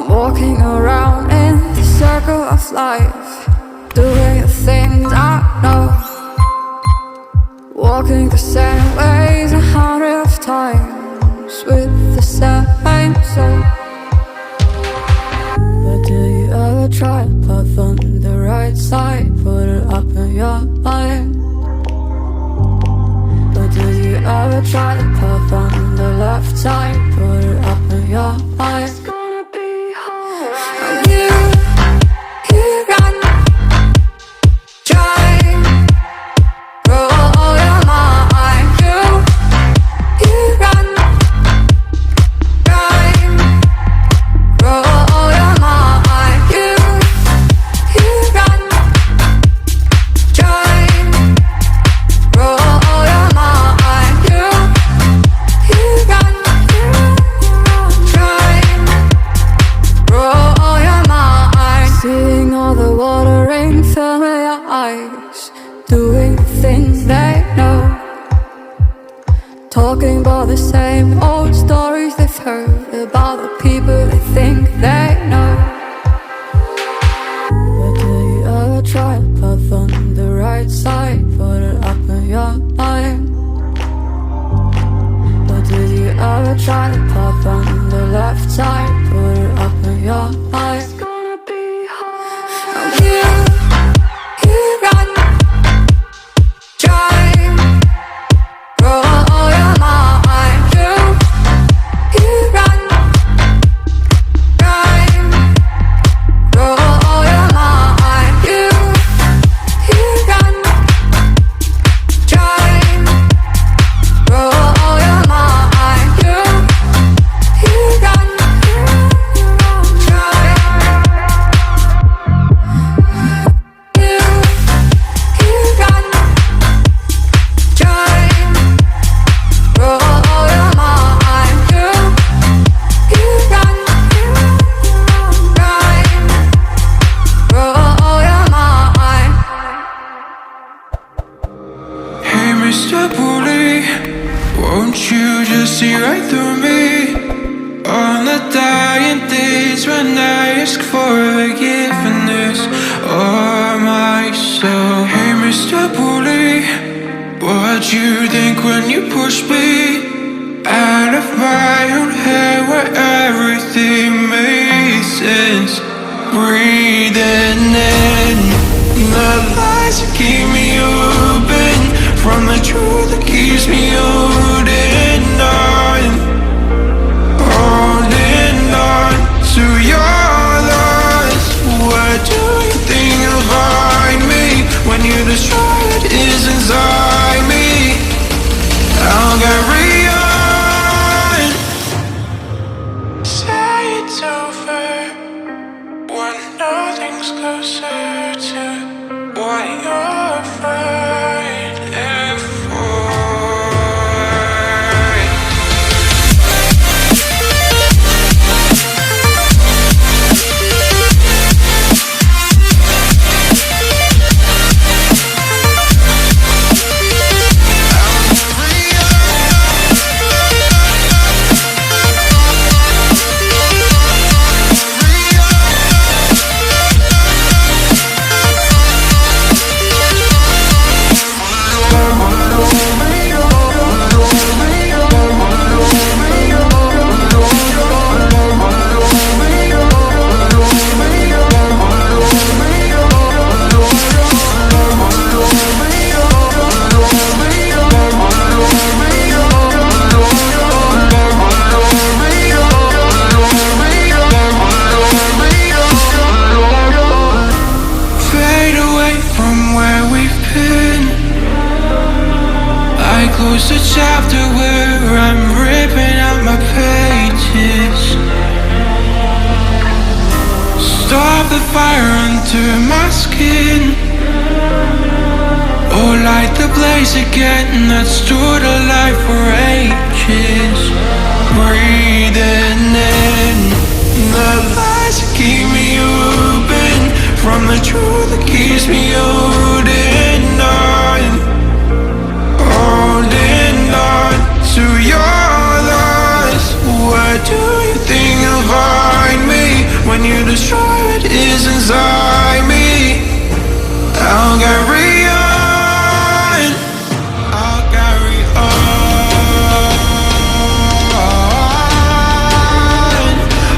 walking around in the circle of life, doing the things I know, walking the same ways 100 times with the same soul. But do you ever try to path on the right side, put it up in your mind? But do you ever try to path on the left side, put it up in your mind? Doing things they know, talking about the same old stories they've heard about the people they think they know. But do you ever try to path on the right side, put it up in your mind? But do you ever try to path on the left side, put it up in your mind? It's gonna be hard. You run. Won't you just see right through me? On the dying days when I ask for forgiveness of myself. Hey Mr. Bully, what'd you think when you pushed me out of my own head where everything made sense? Breathing in the lies that keep me open from the truth that keeps me holding on to your loss. What do you think you'll find me when you destroy what is inside me? I'll carry on. Say it's over when nothing's closer to what you're afraid for. Close the chapter where I'm ripping out my pages. Stop the fire under my skin, or light the blaze again that stood alive for ages. Breathing in the lies that keep me open from the truth that keeps me holding on to your loss. Where do you think you'll find me sure it is inside me. I'll carry on, I'll carry on,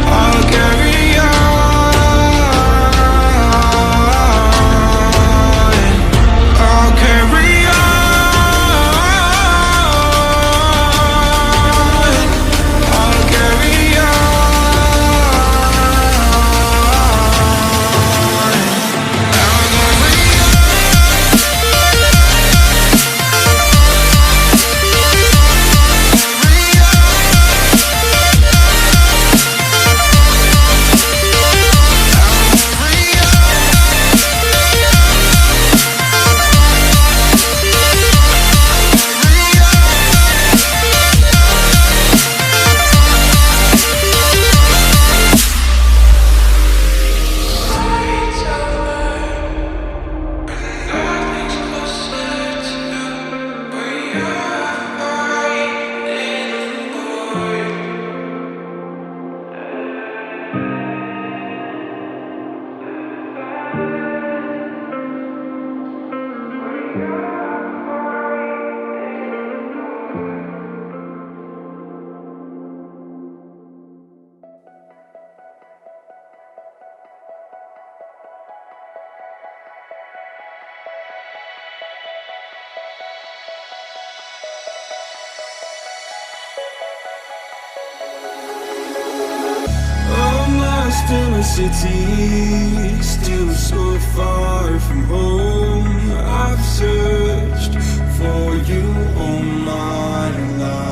I'll carry on, I'll carry on, I'll carry lost in a city, still so far from home. I've searched for you all my life.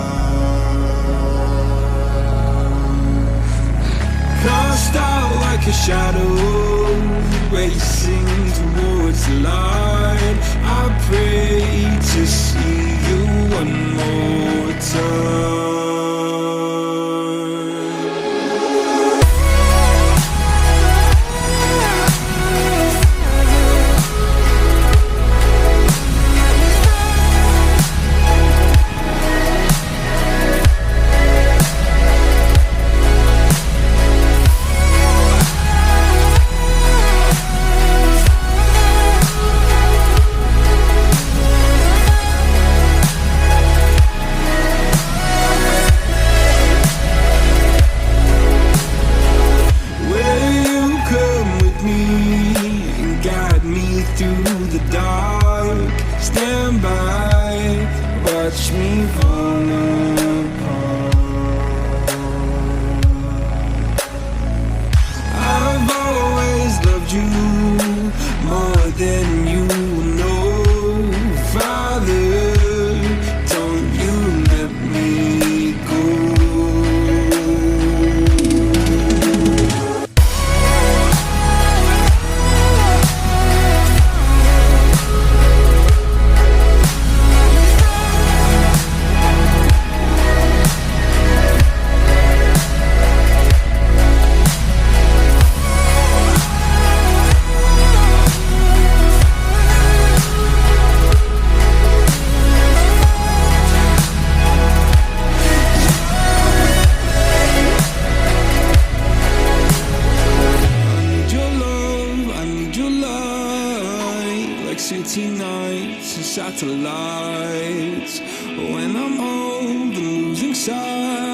Cast out like a shadow, racing towards the light. I pray to see you one more time. Watch me fall apart. I've always loved you more than you know. Father, don't you let me go. City nights and satellites. When I'm home and losing sight,